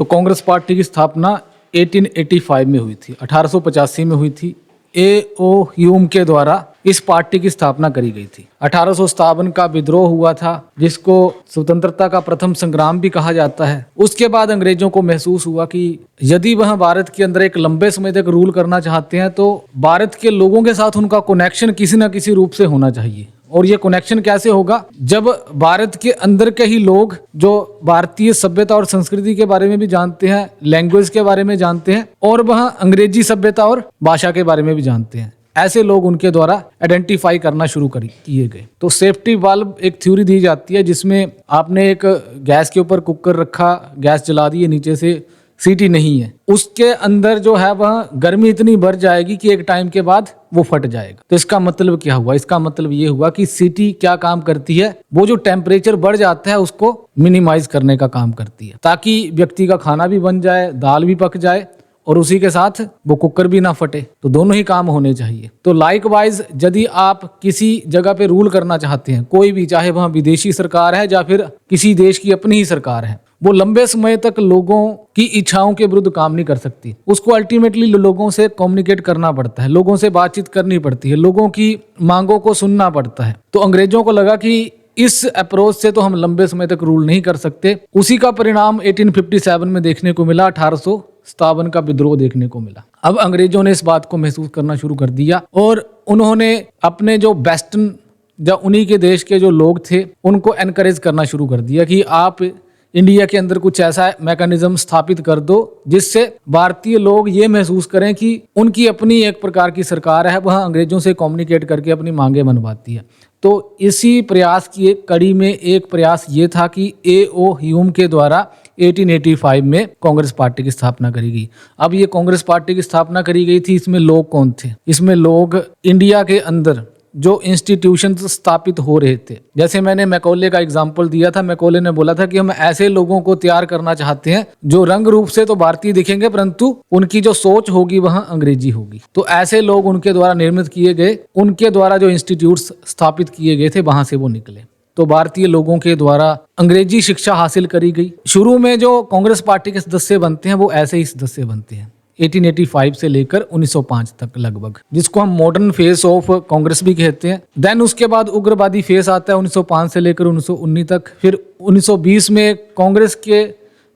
तो कांग्रेस पार्टी की स्थापना 1885 में हुई थी, 1885 में हुई थी। A.O. ह्यूम के द्वारा इस पार्टी की स्थापना करी गई थी। 1857 का विद्रोह हुआ था, जिसको स्वतंत्रता का प्रथम संग्राम भी कहा जाता है। उसके बाद अंग्रेजों को महसूस हुआ कि यदि वह भारत के अंदर एक लंबे समय तक रूल करना चाहते हैं तो भारत के लोगों के साथ उनका कनेक्शन किसी न किसी रूप से होना चाहिए। और ये कनेक्शन कैसे होगा? जब भारत के अंदर के ही लोग जो भारतीय सभ्यता और संस्कृति के बारे में भी जानते हैं, लैंग्वेज के बारे में जानते हैं, और वह अंग्रेजी सभ्यता और भाषा के बारे में भी जानते हैं, ऐसे लोग उनके द्वारा आइडेंटिफाई करना शुरू किए गए। तो सेफ्टी वाल्व एक थ्योरी दी जाती है, जिसमें आपने एक गैस के ऊपर कुकर रखा, गैस जला दी, नीचे से सीटी नहीं है, उसके अंदर जो है वह गर्मी इतनी बढ़ जाएगी कि एक टाइम के बाद वो फट जाएगा। तो इसका मतलब क्या हुआ? इसका मतलब ये हुआ कि सीटी क्या काम करती है, वो जो टेम्परेचर बढ़ जाता है उसको मिनिमाइज करने का काम करती है, ताकि व्यक्ति का खाना भी बन जाए, दाल भी पक जाए और उसी के साथ वो कुकर भी ना फटे। तो दोनों ही काम होने चाहिए। तो लाइकवाइज यदि आप किसी जगह पे रूल करना चाहते हैं, कोई भी, चाहे वह विदेशी सरकार है या फिर किसी देश की अपनी ही सरकार है, वो लंबे समय तक लोगों की इच्छाओं के विरुद्ध काम नहीं कर सकती। उसको अल्टीमेटली लोगों से कम्युनिकेट करना पड़ता है, लोगों से बातचीत करनी पड़ती है, लोगों की मांगों को सुनना पड़ता है। तो अंग्रेजों को लगा कि इस अप्रोच से तो हम लंबे समय तक रूल नहीं कर सकते। उसी का परिणाम 1857 में देखने को मिला, 1857 का विद्रोह देखने को मिला। अब अंग्रेजों ने इस बात को महसूस करना शुरू कर दिया और उन्होंने अपने जो वेस्टर्न या उन्हीं के देश के जो लोग थे उनको एनकरेज करना शुरू कर दिया कि आप इंडिया के अंदर कुछ ऐसा मैकेनिज्म स्थापित कर दो जिससे भारतीय लोग ये महसूस करें कि उनकी अपनी एक प्रकार की सरकार है, वह अंग्रेजों से कम्युनिकेट करके अपनी मांगे मनवाती है। तो इसी प्रयास की एक कड़ी में एक प्रयास ये था कि A.O. ह्यूम के द्वारा 1885 में कांग्रेस पार्टी की स्थापना करी गई। अब ये कांग्रेस पार्टी की स्थापना करी गई थी, इसमें लोग कौन थे? इसमें लोग इंडिया के अंदर जो इंस्टीट्यूशन स्थापित हो रहे थे, जैसे मैंने मैकॉले का एग्जाम्पल दिया था। मैकॉले ने बोला था कि हम ऐसे लोगों को तैयार करना चाहते हैं जो रंग रूप से तो भारतीय दिखेंगे परंतु उनकी जो सोच होगी वह अंग्रेजी होगी। तो ऐसे लोग उनके द्वारा निर्मित किए गए, उनके द्वारा जो इंस्टीट्यूट स्थापित किए गए थे वहां से वो निकले। तो भारतीय लोगों के द्वारा अंग्रेजी शिक्षा हासिल करी गई। शुरू में जो कांग्रेस पार्टी के सदस्य बनते हैं वो ऐसे ही सदस्य बनते हैं, 1885 से लेकर 1905 तक लगभग, जिसको हम मॉडर्न फेस ऑफ कांग्रेस भी कहते हैं। देन उसके बाद उग्रवादी फेस आता है 1905 से लेकर 1919 तक। फिर 1920 में कांग्रेस के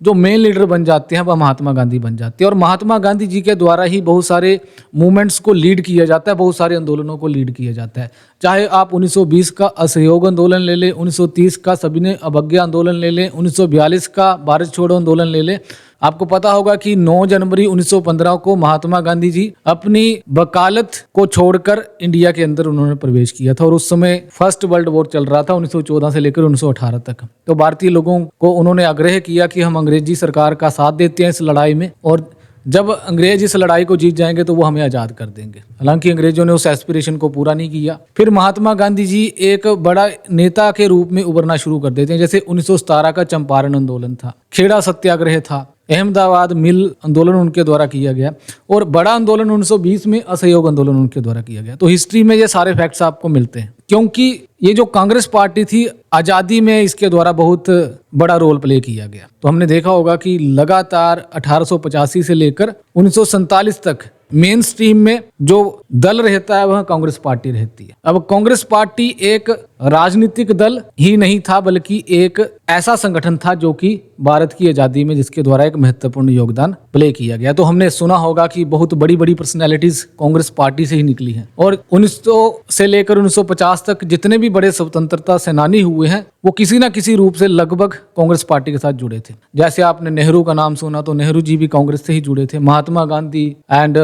जो मेन लीडर बन जाते हैं वह महात्मा गांधी बन जाते हैं और महात्मा गांधी जी के द्वारा ही बहुत सारे मूवमेंट्स को लीड किया जाता है, बहुत सारे आंदोलनों को लीड किया जाता है। चाहे आप 1920 का असहयोग आंदोलन ले लें, 1930 का सविनय अवज्ञा आंदोलन ले लें, 1942 का भारत छोड़ो आंदोलन ले लें। आपको पता होगा कि 9 जनवरी 1915 को महात्मा गांधी जी अपनी वकालत को छोड़कर इंडिया के अंदर उन्होंने प्रवेश किया था और उस समय फर्स्ट वर्ल्ड वॉर चल रहा था 1914 से लेकर 1918 तक। तो भारतीय लोगों को उन्होंने आग्रह किया कि हम अंग्रेजी सरकार का साथ देते हैं इस लड़ाई में और जब अंग्रेज इस लड़ाई को जीत जाएंगे तो वो हमें आजाद कर देंगे। हालांकि अंग्रेजों ने उस एस्पिरेशन को पूरा नहीं किया। फिर महात्मा गांधी जी एक बड़ा नेता के रूप में उभरना शुरू कर देते हैं। जैसे 1917 का चंपारण आंदोलन था, खेड़ा सत्याग्रह था, अहमदाबाद मिल आंदोलन उनके द्वारा किया गया और बड़ा आंदोलन 1920 में असहयोग आंदोलन उनके द्वारा किया गया। तो हिस्ट्री में ये सारे फैक्ट्स आपको मिलते हैं, क्योंकि ये जो कांग्रेस पार्टी थी आज़ादी में इसके द्वारा बहुत बड़ा रोल प्ले किया गया। तो हमने देखा होगा कि लगातार 1885 से लेकर 1947 तक मेन स्ट्रीम में जो दल रहता है वह कांग्रेस पार्टी रहती है। अब कांग्रेस पार्टी एक राजनीतिक दल ही नहीं था बल्कि एक ऐसा संगठन था जो कि भारत की आजादी में जिसके द्वारा एक महत्वपूर्ण योगदान प्ले किया गया। तो हमने सुना होगा कि बहुत बड़ी बड़ी पर्सनैलिटीज कांग्रेस पार्टी से ही निकली हैं और 1900 से लेकर 1950 तक जितने भी बड़े स्वतंत्रता सेनानी हुए हैं वो किसी ना किसी रूप से लगभग कांग्रेस पार्टी के साथ जुड़े थे। जैसे आपने नेहरू का नाम सुना तो नेहरू जी भी कांग्रेस से ही जुड़े थे, महात्मा गांधी एंड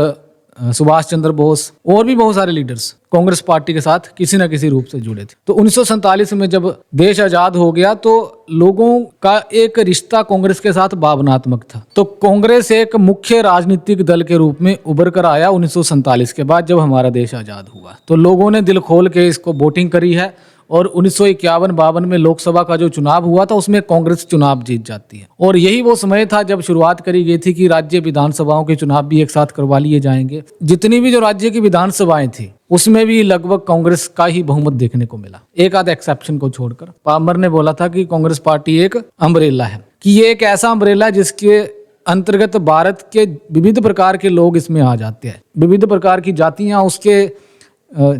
सुभाष चंद्र बोस और भी बहुत सारे लीडर्स कांग्रेस पार्टी के साथ किसी न किसी रूप से जुड़े थे। तो 1947 में जब देश आजाद हो गया तो लोगों का एक रिश्ता कांग्रेस के साथ भावनात्मक था। तो कांग्रेस एक मुख्य राजनीतिक दल के रूप में उभर कर आया 1947 के बाद जब हमारा देश आजाद हुआ। तो लोगों ने दिल खोल के इसको वोटिंग करी है और 1951-52 में लोकसभा का जो चुनाव हुआ था उसमें कांग्रेस चुनाव जीत जाती है। और यही वो समय था जब शुरुआत करी गई थी कि राज्य विधानसभाओं के चुनाव भी एक साथ करवा लिए जाएंगे। जितनी भी जो राज्य की विधानसभाएं थी उसमें भी लगभग कांग्रेस का ही बहुमत देखने को मिला, एक आध एक्सेप्शन को छोड़कर। पामर ने बोला था कि कांग्रेस पार्टी एक अम्ब्रेला है, कि ये एक ऐसा अम्ब्रेला है जिसके अंतर्गत भारत के विविध प्रकार के लोग इसमें आ जाते हैं, विविध प्रकार की जातियां उसके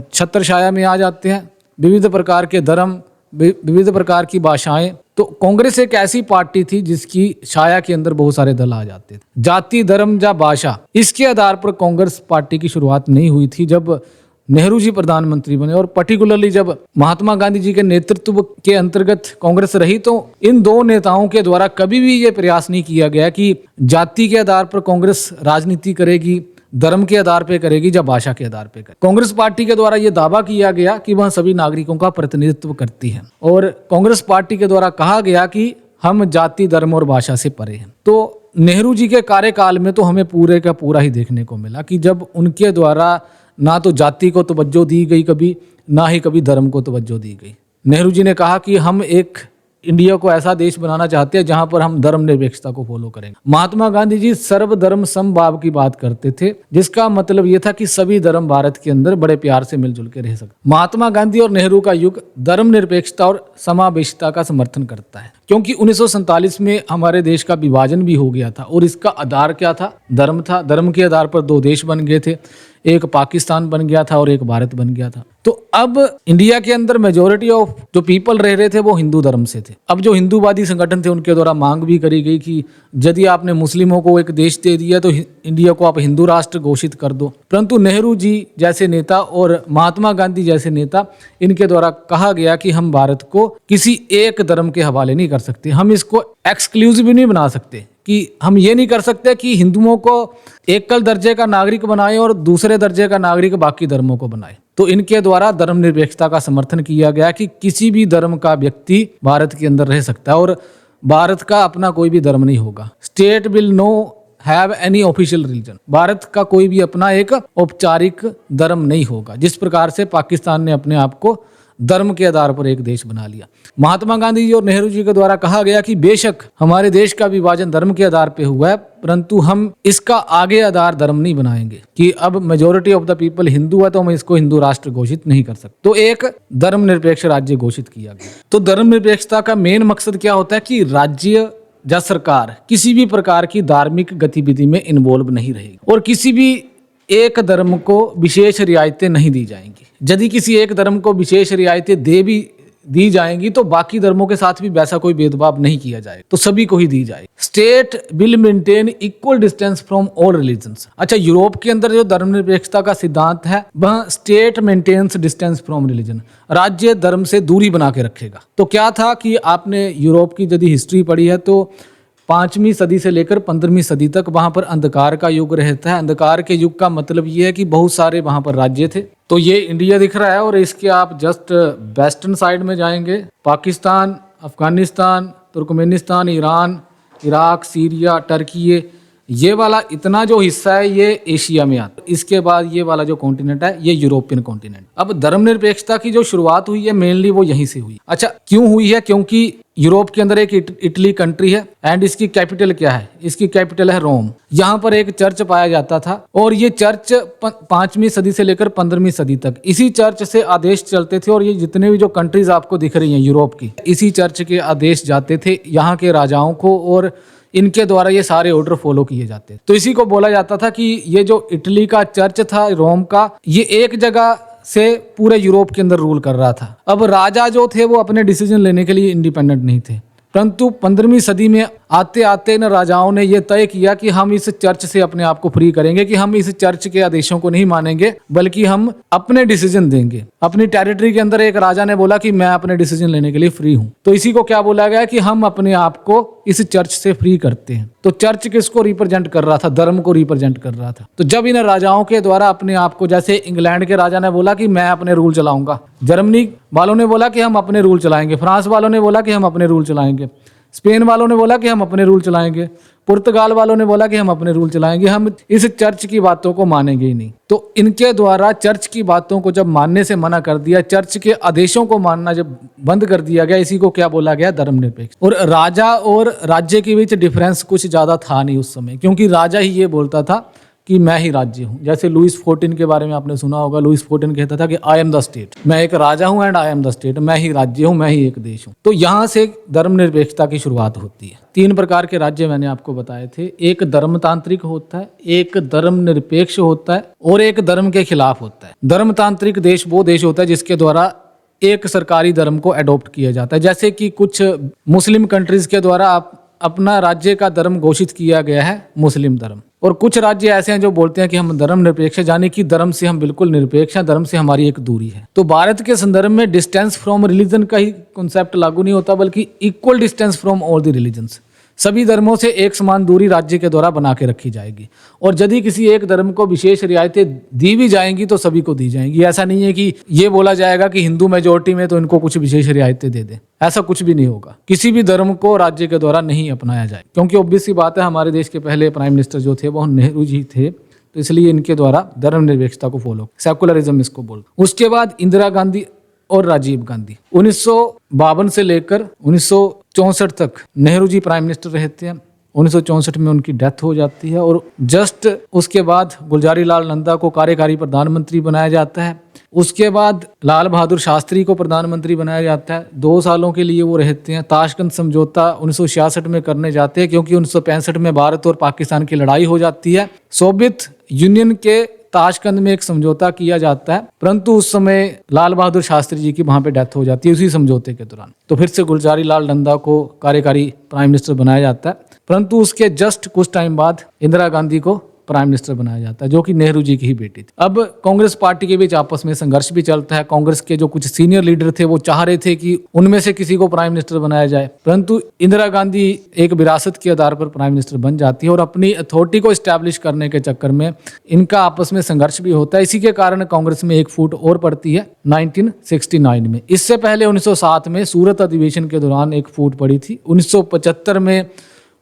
छत्र छाया में आ जाते हैं, विविध प्रकार के धर्म, विविध प्रकार की भाषाएं। तो कांग्रेस एक ऐसी पार्टी थी जिसकी छाया के अंदर बहुत सारे दल आ जाते थे। जाति, धर्म या भाषा, इसके आधार पर कांग्रेस पार्टी की शुरुआत नहीं हुई थी जब नेहरू जी प्रधानमंत्री बने, और पर्टिकुलरली जब महात्मा गांधी जी के नेतृत्व के अंतर्गत कांग्रेस रही, तो इन दो नेताओं के द्वारा कभी भी ये प्रयास नहीं किया गया कि जाति के आधार पर कांग्रेस राजनीति करेगी, धर्म के आधार पर करेगी या भाषा के आधार पर करेगी। कांग्रेस पार्टी के द्वारा यह दावा किया गया कि वह सभी नागरिकों का प्रतिनिधित्व करती है, और कांग्रेस पार्टी के द्वारा कहा गया कि हम जाति, धर्म और भाषा से परे हैं। तो नेहरू जी के कार्यकाल में तो हमें पूरे का पूरा ही देखने को मिला कि जब उनके द्वारा ना तो जाति को तवज्जो दी गई कभी, ना ही कभी धर्म को तवज्जो दी गई। नेहरू जी ने कहा कि हम एक इंडिया को ऐसा देश बनाना चाहते हैं जहां पर हम धर्मनिरपेक्षता को फॉलो करेंगे। महात्मा गांधी जी सर्वधर्म समभाव की बात करते थे, जिसका मतलब यह था कि सभी धर्म भारत के अंदर बड़े प्यार से मिलजुल के रह सकते। महात्मा गांधी और नेहरू का युग धर्मनिरपेक्षता और समावेशिता का समर्थन करता है, क्योंकि 1947 में हमारे देश का विभाजन भी हो गया था, और इसका आधार क्या था? धर्म था। धर्म के आधार पर दो देश बन गए थे, एक पाकिस्तान बन गया था और एक भारत बन गया था। तो अब इंडिया के अंदर मेजोरिटी ऑफ जो पीपल रह रहे थे वो हिंदू धर्म से थे। अब जो हिंदूवादी संगठन थे उनके द्वारा मांग भी करी गई कि यदि आपने मुस्लिमों को एक देश दे दिया तो इंडिया को आप हिंदू राष्ट्र घोषित कर दो। परंतु नेहरू जी जैसे नेता और महात्मा गांधी जैसे नेता, इनके द्वारा कहा गया कि हम भारत को किसी एक धर्म के हवाले नहीं कर सकते, हम इसको एक्सक्लूसिव नहीं बना सकते, कि हम ये नहीं कर सकते कि हिंदुओं को एकल दर्जे का नागरिक बनाए और दूसरे दर्जे का नागरिक बाकी धर्मों को बनाए। तो इनके द्वारा धर्मनिरपेक्षता का समर्थन किया गया कि किसी भी धर्म का व्यक्ति भारत के अंदर रह सकता है और भारत का अपना कोई भी धर्म नहीं होगा। State will know have any official religion, Bharat का कोई भी अपना एक औपचारिक धर्म नहीं होगा, जिस प्रकार से पाकिस्तान ने अपने आप को धर्म के आधार पर एक देश बना लिया। महात्मा गांधी जी और नेहरू जी के द्वारा कहा गया कि बेशक हमारे देश का विभाजन धर्म के आधार पर हुआ है, परंतु हम इसका आगे आधार धर्म नहीं बनाएंगे कि अब majority of the people Hindu है तो हम इसको हिंदू राष्ट्र घोषित नहीं कर सकते। तो एक धर्मनिरपेक्ष राज्य घोषित किया गया। तो धर्मनिरपेक्षता का मेन मकसद क्या होता है कि राज्य या सरकार किसी भी प्रकार की धार्मिक गतिविधि में इन्वॉल्व नहीं रहेगी और किसी भी एक धर्म को विशेष रियायतें नहीं दी जाएंगी। यदि किसी एक धर्म को विशेष रियायतें दी जाएंगी तो बाकी धर्मों के साथ भी वैसा कोई भेदभाव नहीं किया जाए, तो सभी को ही दी जाए। State will maintain equal distance from all religions. अच्छा, यूरोप के अंदर जो धर्मनिरपेक्षता का सिद्धांत है वह state maintains distance from religion, राज्य धर्म से दूरी बना के रखेगा। तो क्या था कि आपने यूरोप की यदि हिस्ट्री पढ़ी है तो 5वीं सदी से लेकर 15वीं सदी तक वहां पर अंधकार का युग रहता है। अंधकार के युग का मतलब ये है कि बहुत सारे वहां पर राज्य थे। तो ये इंडिया दिख रहा है और इसके आप जस्ट वेस्टर्न साइड में जाएंगे, Pakistan, Afghanistan, Turkmenistan, Iran, Iraq, Syria, Turkey, ये वाला इतना जो हिस्सा है ये एशिया में आता है। इसके बाद ये वाला जो कॉन्टिनेंट है ये यूरोपियन कॉन्टिनेंट। अब धर्मनिरपेक्षता की जो शुरुआत हुई है मेनली वो यहीं से हुई। अच्छा, क्यों हुई है? क्योंकि यूरोप के अंदर एक इटली कंट्री है एंड इसकी कैपिटल क्या है? इसकी कैपिटल है रोम। यहाँ पर एक चर्च पाया जाता था और ये चर्च 5वीं सदी से लेकर 15वीं सदी तक इसी चर्च से आदेश चलते थे और ये जितने भी जो कंट्रीज आपको दिख रही हैं यूरोप की, इसी चर्च के आदेश जाते थे यहाँ के राजाओं को और इनके द्वारा ये सारे ऑर्डर फॉलो किए जाते। तो इसी को बोला जाता था कि ये जो इटली का चर्च था रोम का, ये एक जगह से पूरे यूरोप के अंदर रूल कर रहा था। अब राजा जो थे वो अपने डिसीजन लेने के लिए इंडिपेंडेंट नहीं थे, परंतु 15वीं सदी में आते आते इन राजाओं ने यह तय किया कि हम इस चर्च से अपने आप को फ्री करेंगे, कि हम इस चर्च के आदेशों को नहीं मानेंगे बल्कि हम अपने डिसीजन देंगे। अपनी टेरिटरी के अंदर एक राजा ने बोला कि मैं अपने डिसीजन लेने के लिए फ्री हूं। तो इसी को क्या बोला गया कि हम अपने आप को इस चर्च से फ्री करते हैं। तो चर्च किसको रिप्रेजेंट कर रहा था? धर्म को रिप्रेजेंट कर रहा था। तो जब इन राजाओं के द्वारा अपने आप को, जैसे इंग्लैंड के राजा ने बोला कि मैं अपने रूल चलाऊंगा, जर्मनी वालों ने बोला कि हम अपने रूल चलाएंगे, फ्रांस वालों ने बोला कि हम अपने रूल चलाएंगे, स्पेन वालों ने बोला कि हम अपने रूल चलाएंगे, पुर्तगाल वालों ने बोला कि हम अपने रूल चलाएंगे, हम इस चर्च की बातों को मानेंगे ही नहीं। तो इनके द्वारा चर्च की बातों को जब मानने से मना कर दिया, चर्च के आदेशों को मानना जब बंद कर दिया गया, इसी को क्या बोला गया? धर्मनिरपेक्ष। और राजा और राज्य के बीच डिफरेंस कुछ ज्यादा था नहीं उस समय, क्योंकि राजा ही ये बोलता था कि मैं ही राज्य हूँ। जैसे लुइस फोर्टिन के बारे में आपने सुना होगा, लुइस फोर्टिन कहता था कि आई एम द स्टेट, मैं एक राजा हूँ and I am the state, मैं ही राज्य हूँ, मैं ही एक देश हूँ। तो यहाँ से धर्मनिरपेक्षता की शुरुआत होती है। 3 प्रकार के राज्य मैंने आपको बताए थे, एक धर्मतांत्रिक होता है, एक धर्मनिरपेक्ष होता है और एक धर्म के खिलाफ होता है। धर्मतांत्रिक देश वो देश होता है जिसके द्वारा एक सरकारी धर्म को अडॉप्ट किया जाता है। जैसे कि कुछ मुस्लिम कंट्रीज के द्वारा अपना राज्य का धर्म घोषित किया गया है मुस्लिम धर्म, और कुछ राज्य ऐसे हैं जो बोलते हैं कि हम धर्म निरपेक्ष है, यानी कि धर्म से हम बिल्कुल निरपेक्ष हैं, धर्म से हमारी एक दूरी है। तो भारत के संदर्भ में डिस्टेंस फ्रॉम रिलीजन का ही कॉन्सेप्ट लागू नहीं होता, बल्कि equal distance from all the religions. सभी धर्मों से एक समान दूरी राज्य के द्वारा बना के रखी जाएगी, और यदि किसी एक धर्म को विशेष रियायतें दी भी जाएंगी तो सभी को दी जाएंगी। ऐसा नहीं है कि ये बोला जाएगा कि हिंदू मेजोरिटी में तो इनको कुछ विशेष रियायतें दे दें, ऐसा कुछ भी नहीं होगा। किसी भी धर्म को राज्य के द्वारा नहीं अपनाया जाए, क्योंकि ऑब्वियस सी बात है, हमारे देश के पहले प्राइम मिनिस्टर जो थे वो नेहरू जी थे, तो इसलिए इनके द्वारा धर्मनिरपेक्षता को फॉलो, सेकुलरिज्म इसको बोल। उसके बाद इंदिरा गांधी और राजीव गांधी 1952 से लेकर 1964 तक नेहरू जी प्राइम मिनिस्टर रहते हैं। 1964 में उनकी डेथ हो जाती है, और जस्ट उसके बाद गुलजारी लाल नंदा को कार्यकारी प्रधानमंत्री बनाया जाता है। उसके बाद लाल बहादुर शास्त्री को प्रधानमंत्री बनाया जाता है। 2 सालों के लिए वो रहते हैं। ताशकंद समझौता 1966 में करने जाते हैं, क्योंकि 1965 में भारत और पाकिस्तान की लड़ाई हो जाती है। सोवियत यूनियन के ताशकंद में एक समझौता किया जाता है, परंतु उस समय लाल बहादुर शास्त्री जी की वहां पे डेथ हो जाती है उसी समझौते के दौरान। तो फिर से गुलजारी लाल नंदा को कार्यकारी प्राइम मिनिस्टर बनाया जाता है, परंतु उसके जस्ट कुछ टाइम बाद इंदिरा गांधी को प्राइम मिनिस्टर बनाया जाता है, जो कि नेहरू जी की ही बेटी थी। अब कांग्रेस पार्टी के बीच आपस में संघर्ष भी चलता है। कांग्रेस के जो कुछ सीनियर लीडर थे वो चाह रहे थे कि उनमें से किसी को प्राइम मिनिस्टर बनाया जाए, परंतु इंदिरा गांधी एक विरासत के आधार पर प्राइम मिनिस्टर बन जाती है, और अपनी अथॉरिटी को एस्टैब्लिश करने के चक्कर में इनका आपस में संघर्ष भी होता है। इसी के कारण कांग्रेस में एक फूट और पड़ती है 1969 में। इससे पहले 1907 में सूरत अधिवेशन के दौरान एक फूट पड़ी थी। 1975 में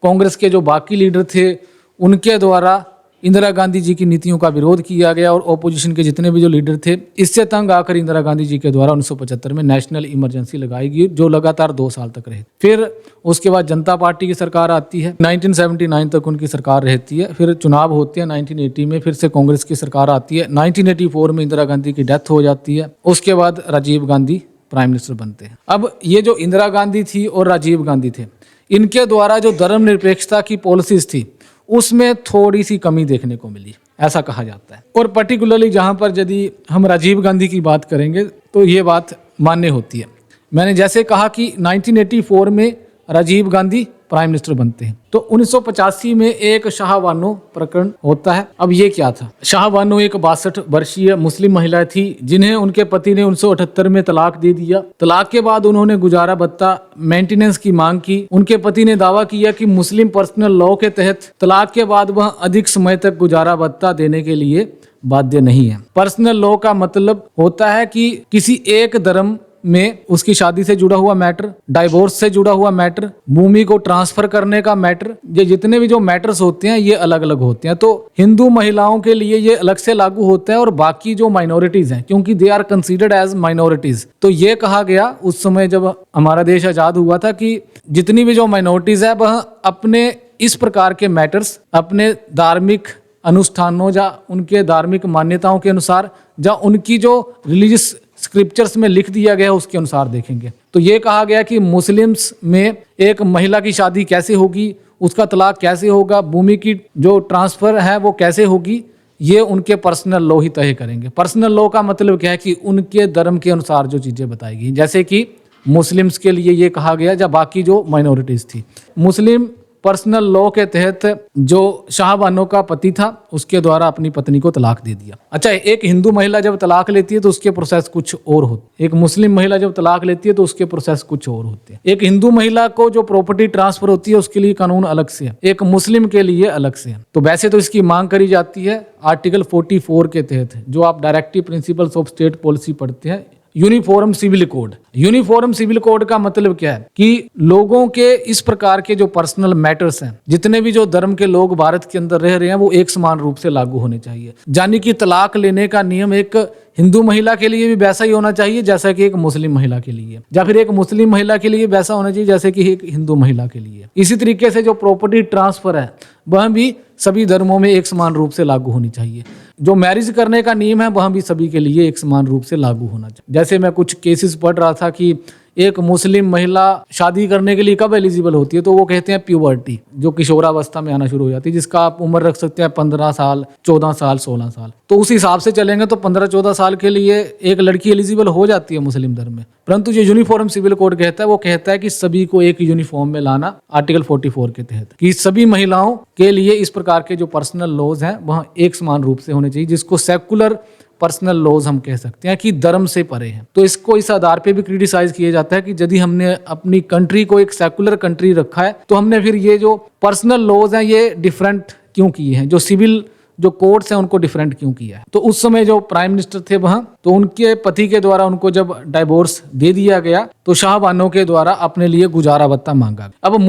कांग्रेस के जो बाकी लीडर थे उनके द्वारा इंदिरा गांधी जी की नीतियों का विरोध किया गया, और ओपोजिशन के जितने भी जो लीडर थे इससे तंग आकर इंदिरा गांधी जी के द्वारा 1975 में नेशनल इमरजेंसी लगाई गई, जो लगातार 2 साल तक रही। फिर उसके बाद जनता पार्टी की सरकार आती है, 1979 तक उनकी सरकार रहती है। फिर चुनाव होते हैं 1980 में, फिर से कांग्रेस की सरकार आती है। 1984 में इंदिरा गांधी की डेथ हो जाती है। उसके बाद राजीव गांधी प्राइम मिनिस्टर बनते हैं। अब ये जो इंदिरा गांधी थी और राजीव गांधी थे, इनके द्वारा जो धर्मनिरपेक्षता की पॉलिसीज थी उसमें थोड़ी सी कमी देखने को मिली, ऐसा कहा जाता है। और पर्टिकुलरली जहां पर यदि हम राजीव गांधी की बात करेंगे तो ये बात मान्य होती है। मैंने जैसे कहा कि 1984 में राजीव गांधी प्राइम मिनिस्टर बनते हैं, तो 1985 में एक शाह बानो प्रकरण होता है। अब ये क्या था? शाह बानो एक 62 वर्षीय मुस्लिम महिला थी, जिन्हें उनके पति ने 1978 में तलाक दे दिया। तलाक के बाद उन्होंने गुजारा भत्ता मेंटेनेंस की मांग की। उनके पति ने दावा किया कि मुस्लिम पर्सनल लॉ के तहत तलाक के बाद वह अधिक समय तक गुजारा भत्ता देने के लिए बाध्य नहीं है। पर्सनल लॉ का मतलब होता है कि किसी एक धर्म में उसकी शादी से जुड़ा हुआ मैटर, डाइवोर्स से जुड़ा हुआ मैटर, भूमि को ट्रांसफर करने का मैटर, ये जितने भी जो मैटर्स होते हैं ये अलग अलग होते हैं। तो हिंदू महिलाओं के लिए ये अलग से लागू होता है, और बाकी जो माइनॉरिटीज हैं, क्योंकि they are considered as minorities, तो ये कहा गया उस समय जब हमारा देश आजाद हुआ था कि जितनी भी जो माइनॉरिटीज है वह अपने इस प्रकार के मैटर्स अपने धार्मिक अनुष्ठानों या उनके धार्मिक मान्यताओं के अनुसार, या उनकी जो रिलीजियस स्क्रिप्चर्स में लिख दिया गया उसके अनुसार देखेंगे। तो ये कहा गया कि मुस्लिम्स में एक महिला की शादी कैसे होगी, उसका तलाक कैसे होगा, भूमि की जो ट्रांसफर है वो कैसे होगी, ये उनके पर्सनल लॉ ही तय करेंगे। पर्सनल लॉ का मतलब क्या है कि उनके धर्म के अनुसार जो चीजें बताई गई, जैसे कि मुस्लिम्स के लिए ये कहा गया, या बाकी जो माइनॉरिटीज थी। मुस्लिम पर्सनल लॉ के तहत जो शाह बानो का पति था उसके द्वारा अपनी पत्नी को तलाक दे दिया। अच्छा, एक हिंदू महिला जब तलाक लेती है तो उसके प्रोसेस कुछ और होते, एक मुस्लिम महिला जब तलाक लेती है तो उसके प्रोसेस कुछ और होते हैं। एक हिंदू महिला को जो प्रॉपर्टी ट्रांसफर होती है उसके लिए कानून अलग से है, एक मुस्लिम के लिए अलग से है। तो वैसे तो इसकी मांग करी जाती है आर्टिकल 44 के तहत, जो आप directive principles of state policy पढ़ते हैं, uniform civil code. Uniform civil code का मतलब क्या है कि लोगों के इस प्रकार के जो पर्सनल मैटर्स हैं, जितने भी जो धर्म के लोग भारत के अंदर रह रहे हैं, वो एक समान रूप से लागू होने चाहिए। यानी कि तलाक लेने का नियम एक हिंदू महिला के लिए भी वैसा ही होना चाहिए जैसा कि एक मुस्लिम महिला के लिए, या फिर एक मुस्लिम महिला के लिए वैसा होना चाहिए जैसे कि एक हिंदू महिला के लिए। इसी तरीके से जो प्रॉपर्टी ट्रांसफर है वह भी सभी धर्मों में एक समान रूप से लागू होनी चाहिए। जो मैरिज करने का नियम है वह भी सभी के लिए एक समान रूप से लागू होना चाहिए। जैसे मैं कुछ केसेस पढ़ रहा था कि एक मुस्लिम महिला शादी करने के लिए कब एलिजिबल होती है, तो वो कहते हैं प्यूबर्टी, जो किशोरावस्था में आना शुरू हो जाती है, जिसका आप उम्र रख सकते हैं 15 साल, 14 साल, 16 साल। तो उस हिसाब से चलेंगे तो 15-14 साल के लिए एक लड़की एलिजिबल हो जाती है मुस्लिम धर्म में। परंतु जो यूनिफॉर्म सिविल कोड कहता है वो कहता है कि सभी को एक यूनिफॉर्म में लाना, आर्टिकल 44 के तहत, कि सभी महिलाओं के लिए इस प्रकार के जो पर्सनल लॉज हैं वह एक समान रूप से होने चाहिए, जिसको सेकुलर पर्सनल लॉज हम कह सकते हैं कि धर्म से परे हैं। तो इसको इस आधार पे भी क्रिटिसाइज किया जाता है कि यदि हमने अपनी कंट्री को एक सेकुलर कंट्री रखा है तो हमने फिर ये जो पर्सनल लॉज हैं ये डिफरेंट क्यों किए हैं, जो सिविल जो कोर्ट्स हैं उनको डिफरेंट क्यों किया है। तो उस समय जो प्राइम मिनिस्टर थे वहां, तो उनके पति के द्वारा उनको जब डाइवोर्स दे दिया गया तो शाहबानों के द्वारा अपने लिए गुजारा भत्ता मांगा। अब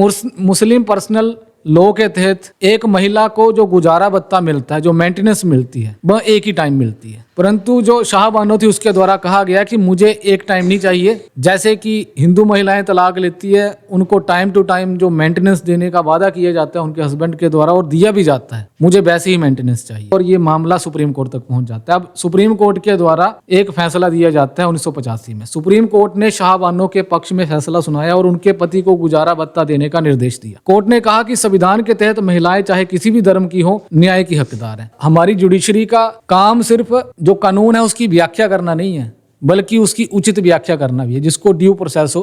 मुस्लिम पर्सनल लॉ के तहत एक महिला को जो गुजारा भत्ता मिलता है, जो मेंटेनेंस मिलती है, वह एक ही टाइम मिलती है। परंतु जो शाहबानो थी उसके द्वारा कहा गया कि मुझे एक टाइम नहीं चाहिए, जैसे कि हिंदू महिलाएं तलाक लेती है उनको टाइम टू टाइम जो मेंटेनेंस देने का वादा किया जाता है उनके हस्बैंड के द्वारा और दिया भी जाता है, मुझे वैसे ही मेंटेनेंस चाहिए। और ये मामला सुप्रीम कोर्ट तक पहुंच जाता है। अब सुप्रीम कोर्ट के द्वारा एक फैसला दिया जाता है 1985 में। सुप्रीम कोर्ट ने शाहबानो के पक्ष में फैसला सुनाया और उनके पति को गुजारा भत्ता देने का निर्देश दिया। कोर्ट ने कहा कि संविधान के तहत महिलाएं चाहे किसी भी धर्म की हो न्याय की हकदार है। हमारी जुडिशरी का काम सिर्फ जो कानून है उसकी व्याख्या करना नहीं है, बल्कि उसकी उचित व्याख्या करना भी है, जिसको ड्यू प्रोसेस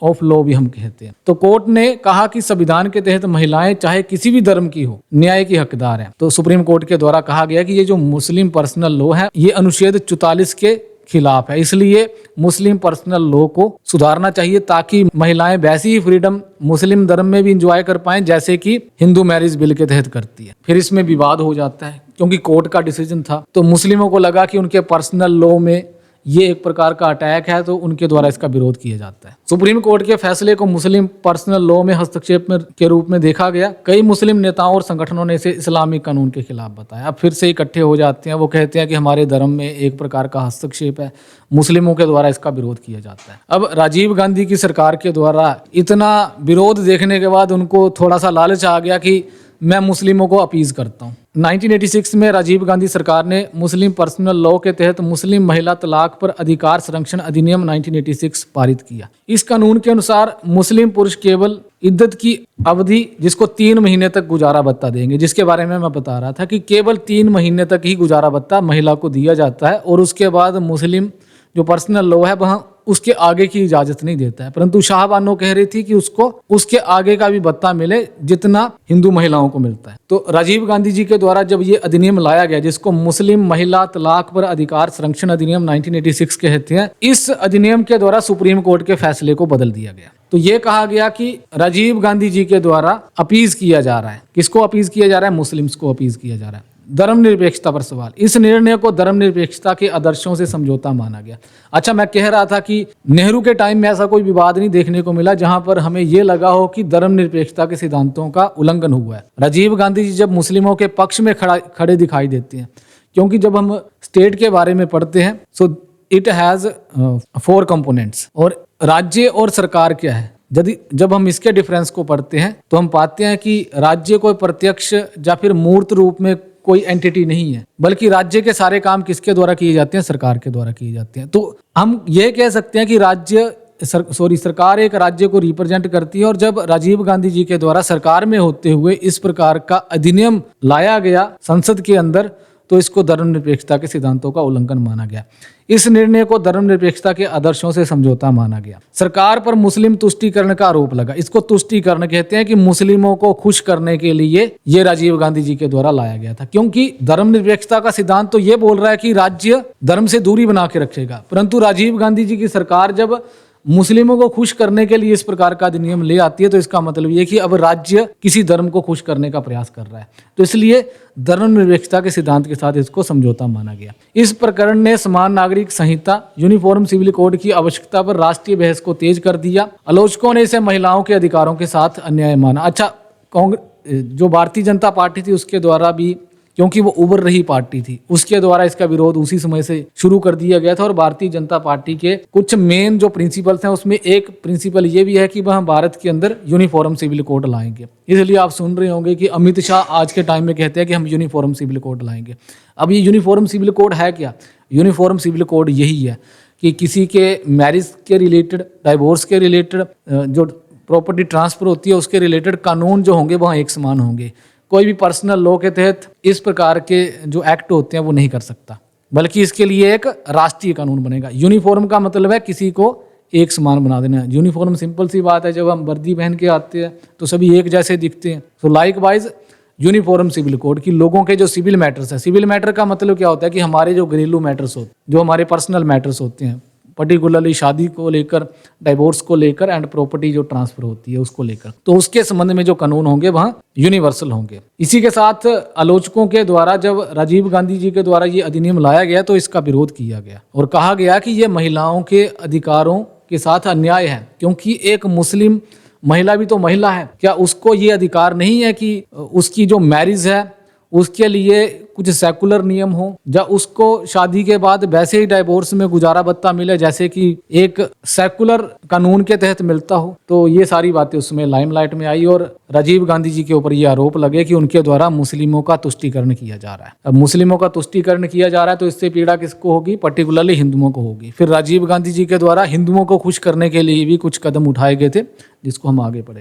ऑफ लॉ भी हम कहते हैं। तो कोर्ट ने कहा कि संविधान के तहत महिलाएं चाहे किसी भी धर्म की हो न्याय की हकदार हैं। तो सुप्रीम कोर्ट के द्वारा कहा गया कि ये जो मुस्लिम पर्सनल लॉ है ये अनुच्छेद 44 के खिलाफ है, इसलिए मुस्लिम पर्सनल लॉ को सुधारना चाहिए ताकि महिलाएं वैसी ही फ्रीडम मुस्लिम धर्म में भी इंजॉय कर पाएं जैसे कि हिंदू मैरिज बिल के तहत करती है। फिर इसमें विवाद हो जाता है क्योंकि कोर्ट का डिसीजन था, तो मुस्लिमों को लगा कि उनके पर्सनल लॉ में ये एक प्रकार का अटैक है, तो उनके द्वारा इसका विरोध किया जाता है। सुप्रीम कोर्ट के फैसले को मुस्लिम पर्सनल लॉ में हस्तक्षेप के रूप में देखा गया। कई मुस्लिम नेताओं और संगठनों ने इसे इस्लामिक कानून के खिलाफ बताया। अब फिर से इकट्ठे हो जाते हैं, वो कहते हैं कि हमारे धर्म में एक प्रकार का हस्तक्षेप है, मुस्लिमों के द्वारा इसका विरोध किया जाता है। अब राजीव गांधी की सरकार के द्वारा इतना विरोध देखने के बाद उनको थोड़ा सा लालच आ गया कि मैं मुस्लिमों को अपीज करता हूँ। 1986 में राजीव गांधी सरकार ने मुस्लिम पर्सनल लॉ के तहत मुस्लिम महिला तलाक पर अधिकार संरक्षण अधिनियम 1986 पारित किया। इस कानून के अनुसार मुस्लिम पुरुष केवल इद्दत की अवधि, जिसको 3 महीने तक गुजारा भत्ता देंगे, जिसके बारे में मैं बता रहा था कि केवल 3 महीने तक ही गुजारा भत्ता महिला को दिया जाता है और उसके बाद मुस्लिम जो पर्सनल लॉ है वह उसके आगे की इजाजत नहीं देता है। परंतु शाहबानो कह रही थी कि उसको उसके आगे का भी भत्ता मिले जितना हिंदू महिलाओं को मिलता है। तो राजीव गांधी जी के द्वारा जब ये अधिनियम लाया गया, जिसको मुस्लिम महिला तलाक पर अधिकार संरक्षण अधिनियम 1986 कहते हैं, इस अधिनियम के द्वारा सुप्रीम कोर्ट के फैसले को बदल दिया गया। तो ये कहा गया कि राजीव गांधी जी के द्वारा अपीज किया जा रहा है। किसको अपीज किया जा रहा है? मुस्लिम्स को अपीज किया जा रहा है। धर्मनिरपेक्षता पर सवाल। इस निर्णय को धर्मनिरपेक्षता के आदर्शों से समझौता माना गया। अच्छा, मैं कह रहा था कि नेहरू के टाइम में ऐसा कोई विवाद नहीं देखने को मिला जहां पर हमें यह लगा हो कि धर्मनिरपेक्षता के सिद्धांतों का उल्लंघन हुआ है। राजीव गांधी जी जब मुस्लिमों के पक्ष में खड़े दिखाई देते हैं, क्योंकि जब हम स्टेट के बारे में पढ़ते हैं सो इट हैज 4 कंपोनेंट्स, और राज्य और सरकार क्या है। जब हम इसके डिफरेंस को पढ़ते हैं तो हम पाते हैं कि राज्य कोई प्रत्यक्ष या फिर मूर्त रूप में कोई एंटिटी नहीं है, बल्कि राज्य के सारे काम किसके द्वारा किए जाते हैं? सरकार के द्वारा किए जाते हैं। तो हम ये कह सकते हैं कि सरकार एक राज्य को रिप्रेजेंट करती है, और जब राजीव गांधी जी के द्वारा सरकार में होते हुए इस प्रकार का अधिनियम लाया गया संसद के अंदर, तो इसको धर्मनिरपेक्षता के सिद्धांतों का उल्लंघन माना गया। इस निर्णय को धर्मनिरपेक्षता के आदर्शों से समझौता माना गया। सरकार पर मुस्लिम तुष्टीकरण का आरोप लगा। इसको तुष्टीकरण कहते हैं कि मुस्लिमों को खुश करने के लिए ये राजीव गांधी जी के द्वारा लाया गया था, क्योंकि धर्मनिरपेक्षता का सिद्धांत तो ये बोल रहा है कि राज्य धर्म से दूरी बना के रखेगा, परंतु राजीव गांधी जी की सरकार जब मुस्लिमों को खुश करने के लिए इस प्रकार का अधिनियम ले आती है, तो इसका मतलब ये कि अब राज्य किसी धर्म को खुश करने का प्रयास कर रहा है। तो इसलिए धर्मनिरपेक्षता के सिद्धांत के साथ इसको समझौता माना गया। इस प्रकरण ने समान नागरिक संहिता, यूनिफॉर्म सिविल कोड की आवश्यकता पर राष्ट्रीय बहस को तेज कर दिया। आलोचकों ने इसे महिलाओं के अधिकारों के साथ अन्याय माना। अच्छा, कांग्रेस जो भारतीय जनता पार्टी थी उसके द्वारा भी क्योंकि वो उभर रही पार्टी थी, उसके द्वारा इसका विरोध उसी समय से शुरू कर दिया गया था। और भारतीय जनता पार्टी के कुछ मेन जो प्रिंसिपल्स हैं उसमें एक प्रिंसिपल ये भी है कि वह भारत के अंदर यूनिफॉर्म सिविल कोड लाएंगे। इसलिए आप सुन रहे होंगे कि अमित शाह आज के टाइम में कहते हैं कि हम यूनिफॉर्म सिविल कोड लाएंगे। अब ये यूनिफॉर्म सिविल कोड है क्या? यूनिफॉर्म सिविल कोड यही है कि किसी के मैरिज के रिलेटेड, डाइवोर्स के रिलेटेड, जो प्रॉपर्टी ट्रांसफर होती है उसके रिलेटेड कानून जो होंगे वहाँ एक समान होंगे। कोई भी पर्सनल लॉ के तहत इस प्रकार के जो एक्ट होते हैं वो नहीं कर सकता, बल्कि इसके लिए एक राष्ट्रीय कानून बनेगा। यूनिफॉर्म का मतलब है किसी को एक समान बना देना। यूनिफॉर्म सिंपल सी बात है, जब हम वर्दी पहन के आते हैं तो सभी एक जैसे दिखते हैं। तो likewise uniform civil code की लोगों के जो सिविल मैटर्स है, सिविल मैटर का मतलब क्या होता है कि हमारे जो घरेलू मैटर्स होते हैं, जो हमारे पर्सनल मैटर्स होते हैं, पर्टिकुलरली शादी को लेकर, डाइवोर्स को लेकर एंड प्रॉपर्टी जो ट्रांसफर होती है उसको लेकर, तो उसके संबंध में जो कानून होंगे वहाँ यूनिवर्सल होंगे। इसी के साथ आलोचकों के द्वारा जब राजीव गांधी जी के द्वारा ये अधिनियम लाया गया तो इसका विरोध किया गया और कहा गया कि ये महिलाओं के अधिकारों के साथ अन्याय है, क्योंकि एक मुस्लिम महिला भी तो महिला है, क्या उसको ये अधिकार नहीं है कि उसकी जो मैरिज है उसके लिए कुछ सेकुलर नियम हो, या उसको शादी के बाद वैसे ही डाइवोर्स में गुजारा भत्ता मिले जैसे कि एक सेकुलर कानून के तहत मिलता हो। तो ये सारी बातें उसमें लाइमलाइट में आई और राजीव गांधी जी के ऊपर ये आरोप लगे कि उनके द्वारा मुस्लिमों का तुष्टीकरण किया जा रहा है। अब मुस्लिमों का तुष्टीकरण किया जा रहा है तो इससे पीड़ा किसको होगी? पर्टिकुलरली हिंदुओं को होगी। फिर राजीव गांधी जी के द्वारा हिंदुओं को खुश करने के लिए भी कुछ कदम उठाए गए थे, जिसको हम आगे पढ़ेंगे।